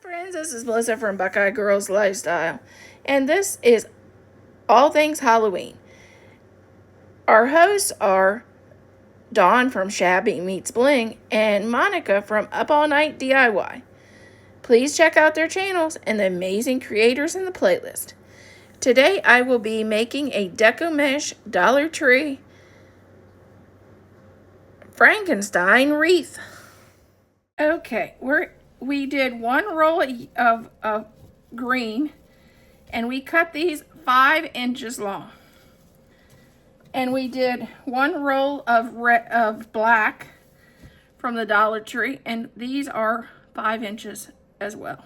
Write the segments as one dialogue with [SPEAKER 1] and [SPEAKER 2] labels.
[SPEAKER 1] Friends, this is Melissa from Buckeye Girls Lifestyle, and this is All Things Halloween. Our hosts are Dawn from Shabby Meets Bling and Monica from Up All Night DIY. Please check out their channels and the amazing creators in the playlist. Today I will be making a Deco Mesh Dollar Tree Frankenstein wreath. Okay, we did one roll of green, and we cut these 5 inches long. And we did one roll of black from the Dollar Tree, and these are 5 inches as well.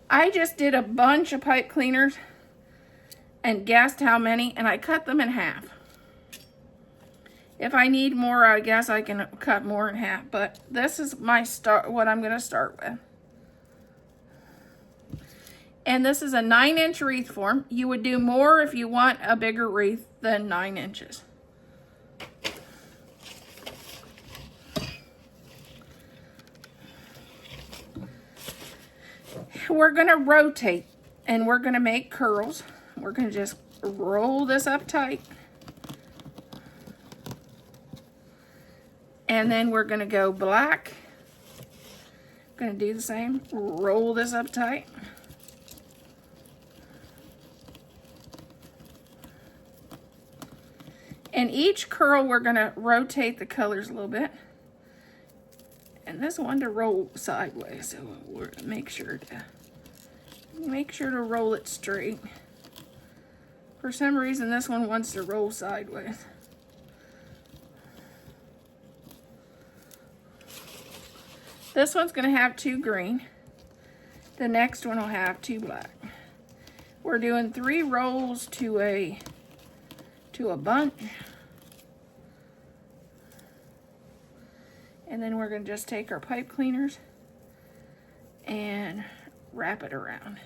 [SPEAKER 1] I just did a bunch of pipe cleaners and guessed how many, and I cut them in half. If I need more, I guess I can cut more in half, but this is what I'm going to start with. And this is a 9-inch wreath form. You would do more if you want a bigger wreath than 9 inches. We're going to rotate, and we're going to make curls. We're going to just roll this up tight. And then we're going to go black. Going to do the same. Roll this up tight. And each curl, we're going to rotate the colors a little bit. And this one to roll sideways, so we're make sure to roll it straight. For some reason, this one wants to roll sideways. This one's going to have 2 green. The next one will have 2 black. We're doing 3 rolls to a bunch. And then we're going to just take our pipe cleaners and wrap it around.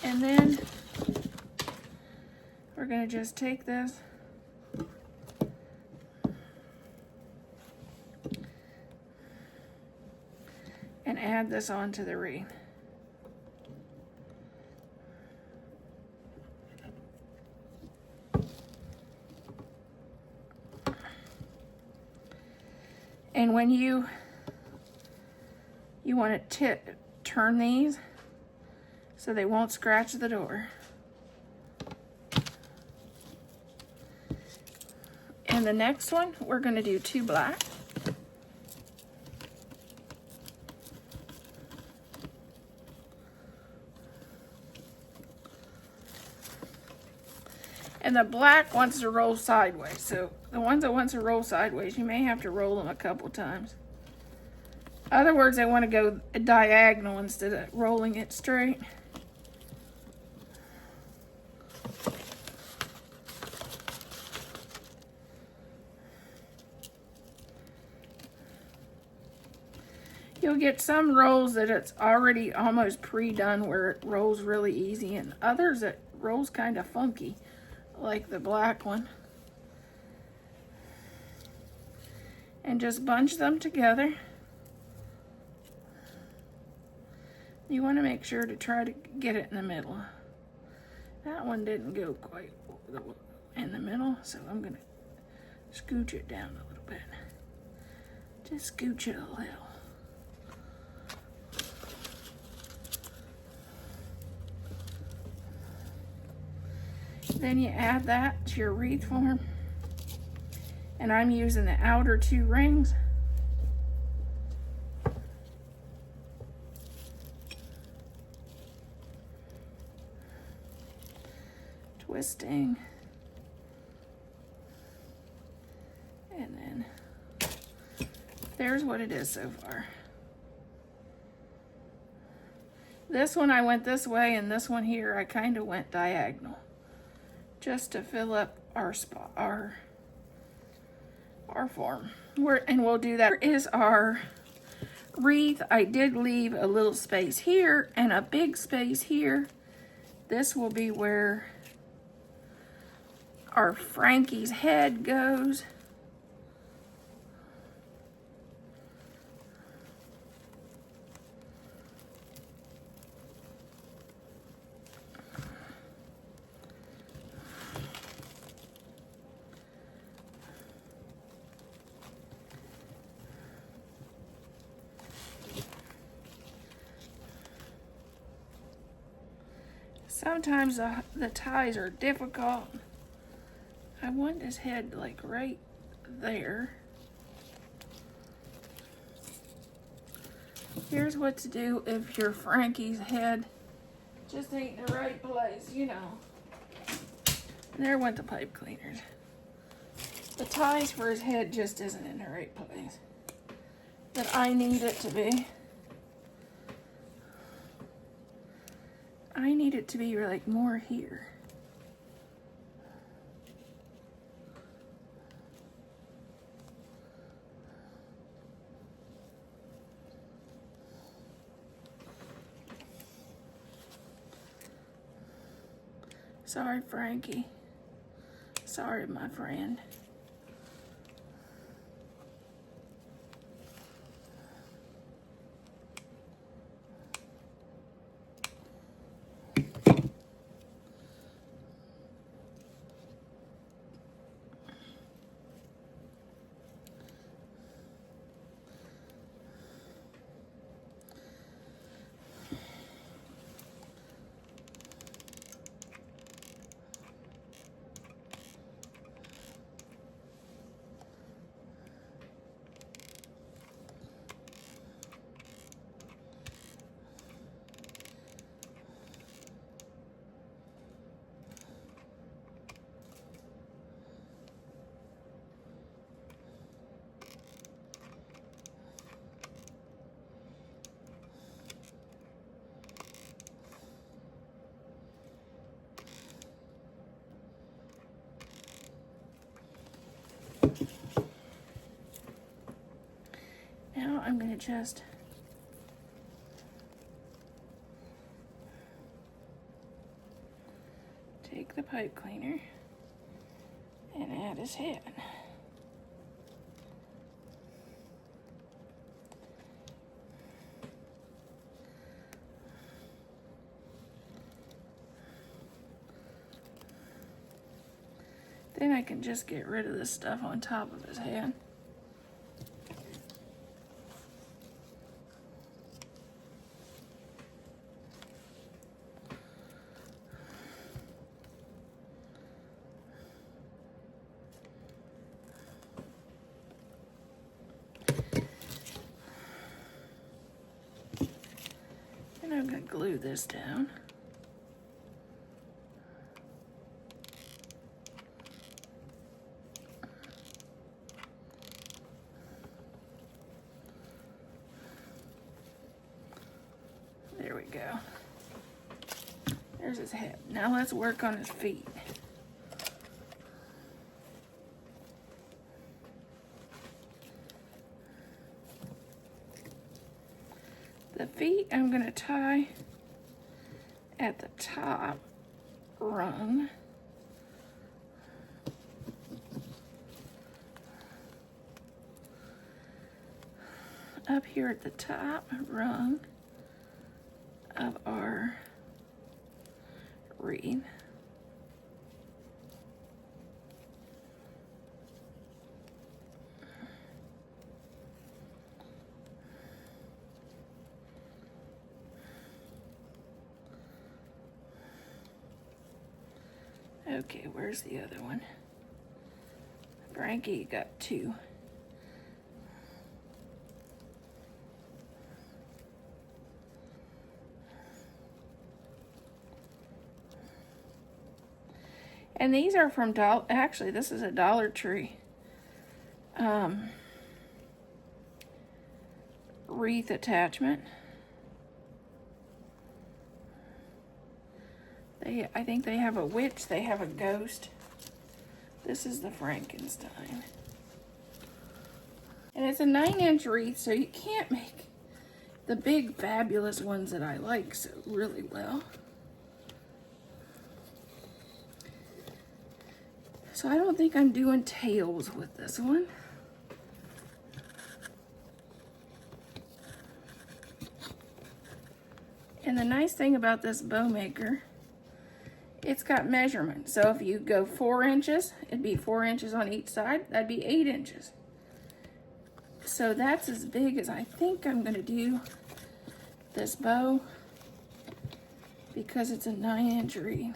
[SPEAKER 1] And then we're going to just take this and add this onto the wreath. And when you want to turn these so they won't scratch the door. And the next one, we're going to do 2 black. And the black wants to roll sideways. So the ones that want to roll sideways, you may have to roll them a couple times. Other words, they want to go diagonal instead of rolling it straight. You'll get some rolls that it's already almost pre-done where it rolls really easy, and others it rolls kind of funky, like the black one. And just bunch them together. You want to make sure to try to get it in the middle. That one didn't go quite in the middle, so I'm going to scooch it down a little bit. Just scooch it a little. Then you add that to your wreath form. And I'm using the outer 2 rings. Twisting. And then there's what it is so far. This one I went this way, and this one here I kind of went diagonal, just to fill up our spot, our form. And we'll do that. Here is our wreath. I did leave a little space here and a big space here. This will be where our Frankie's head goes. Sometimes the ties are difficult. I want his head like right there. Here's what to do if your Frankie's head just ain't in the right place, you know. And there went the pipe cleaners. The ties for his head just isn't in the right place that I need it to be. I need it to be like more here. Sorry, Frankie. Sorry, my friend. Now I'm going to just take the pipe cleaner and add his head. Then I can just get rid of this stuff on top of his head. And I'm going to glue this down. There we go. There's his head. Now let's work on his feet. The feet I'm going to tie at the top rung. Up here at the top rung of our wreath. Okay, where's the other one? Frankie got two. And these are from actually this is a Dollar Tree wreath attachment. I think they have a witch, they have a ghost. This is the Frankenstein. And it's a 9-inch wreath, so you can't make the big fabulous ones that I like so really well. So I don't think I'm doing tails with this one. And the nice thing about this bow maker, it's got measurement. So if you go 4 inches, it'd be 4 inches on each side. That'd be 8 inches. So that's as big as I think I'm gonna do this bow. because it's a 9-inch reed.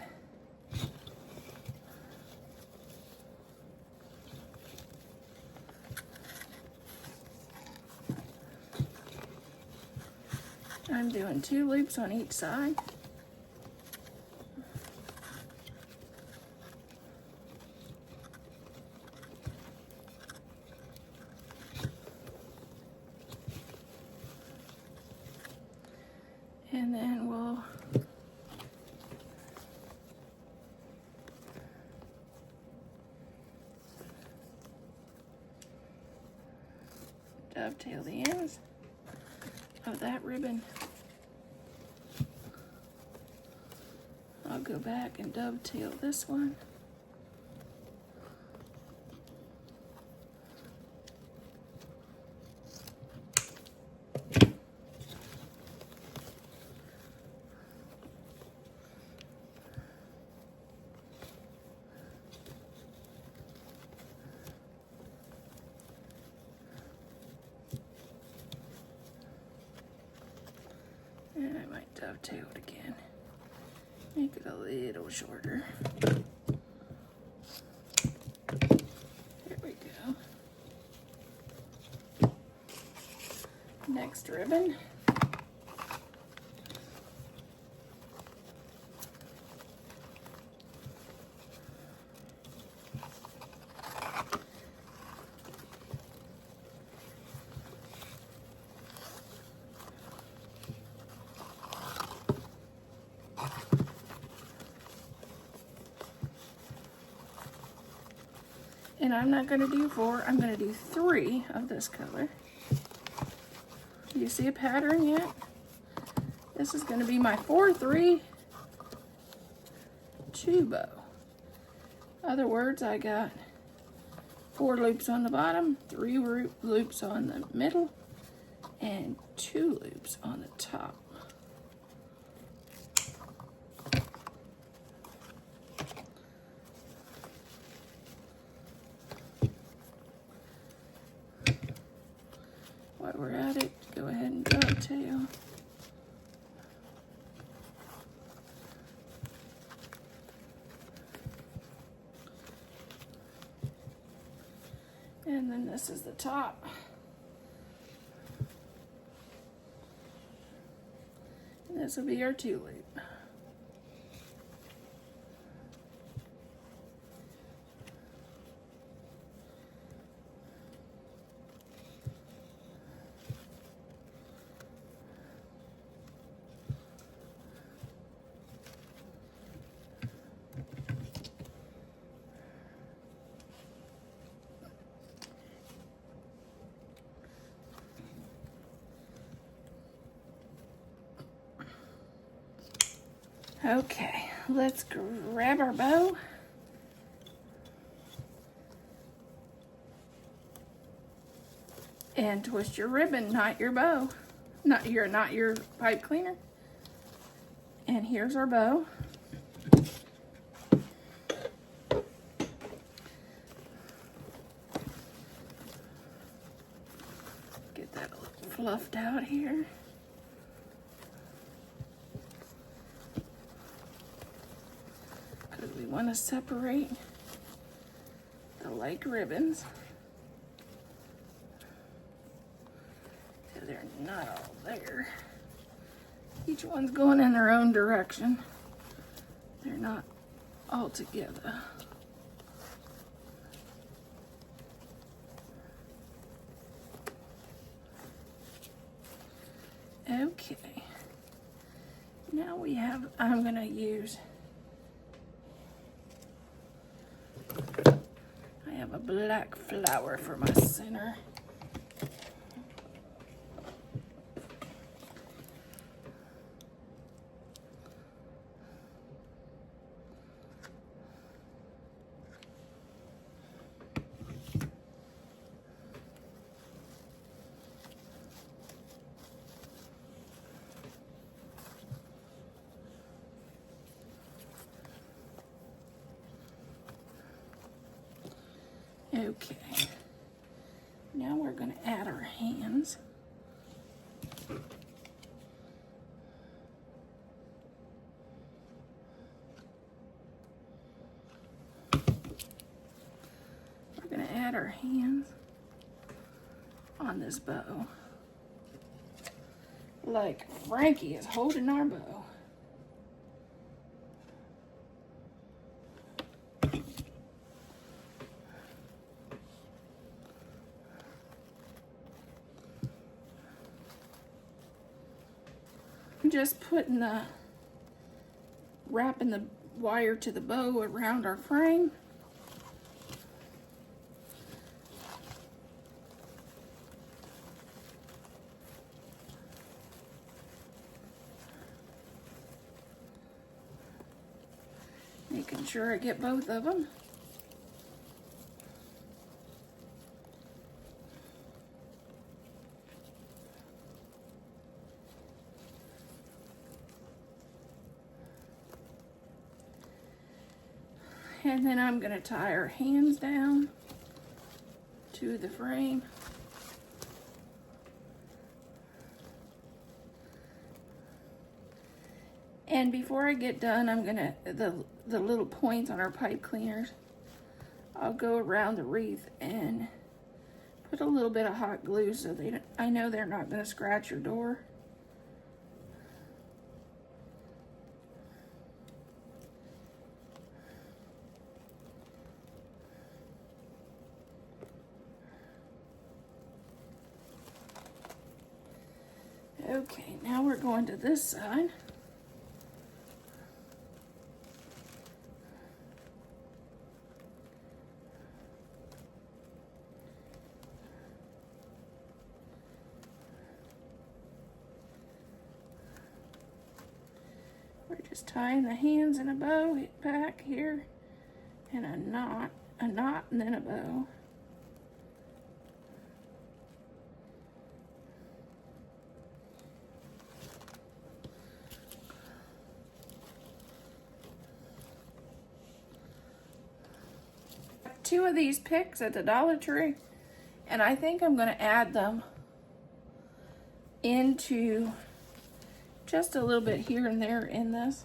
[SPEAKER 1] I'm doing 2 loops on each side. And then we'll dovetail the ends of that ribbon. I'll go back and dovetail this one. And I might dovetail it again. Make it a little shorter. There we go. Next ribbon. And I'm not going to do 4, I'm going to do 3 of this color. Do you see a pattern yet? This is going to be my 4-3-2 bow. Other words, I got 4 loops on the bottom, 3 loops on the middle, and 2 loops on the top. While we're at it, go ahead and dovetail. And then this is the top. And this will be our 2 loop. Okay, let's grab our bow. And twist your ribbon, not your bow. Not your pipe cleaner. And here's our bow. Get that a little fluffed out here. We want to separate the like ribbons so they're not all there. Each one's going in their own direction. They're not all together. Okay. Now we have, I'm going to use, I have a black flower for my center. Okay, now we're going to add our hands. hands on this bow. Like Frankie is holding our bow. I'm just wrapping the wire to the bow around our frame. Making sure I get both of them. And then I'm going to tie our hands down to the frame. And before I get done, I'm gonna, the little points on our pipe cleaners, I'll go around the wreath and put a little bit of hot glue so I know they're not gonna scratch your door. Okay, now we're going to this side. We're just tying the hands in a bow back here, and a knot, and then a bow. Two of these picks at the Dollar Tree, and I think I'm going to add them into just a little bit here and there in this.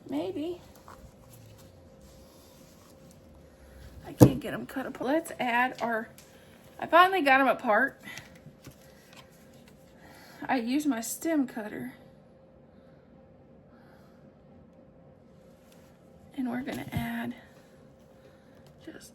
[SPEAKER 1] Maybe. I can't get them cut apart. Let's add our, I finally got them apart. I used my stem cutter. And we're gonna add just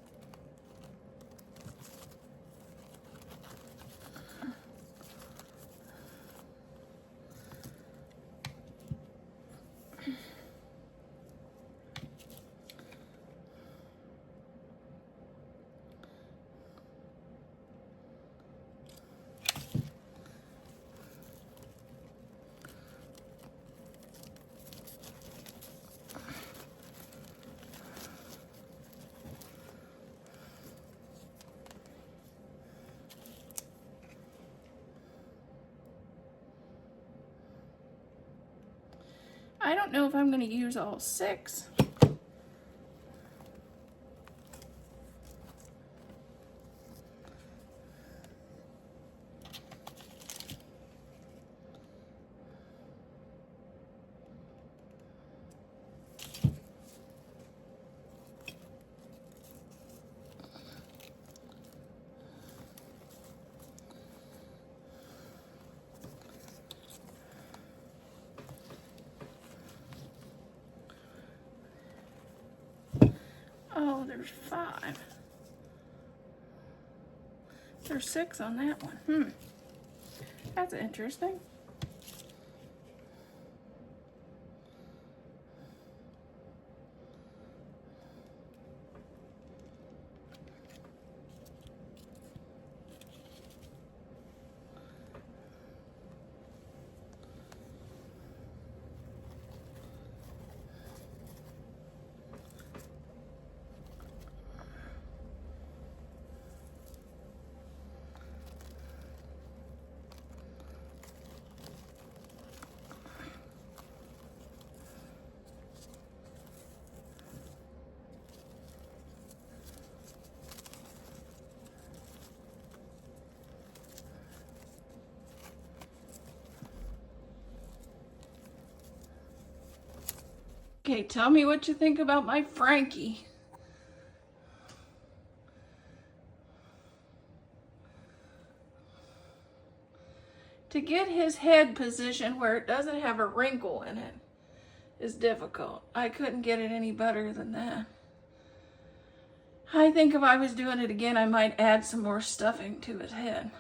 [SPEAKER 1] I don't know if I'm going to use all 6. Oh, there's 5. There's 6 on that one. That's interesting. Okay, tell me what you think about my Frankie. To get his head positioned where it doesn't have a wrinkle in it is difficult. I couldn't get it any better than that. I think if I was doing it again, I might add some more stuffing to his head.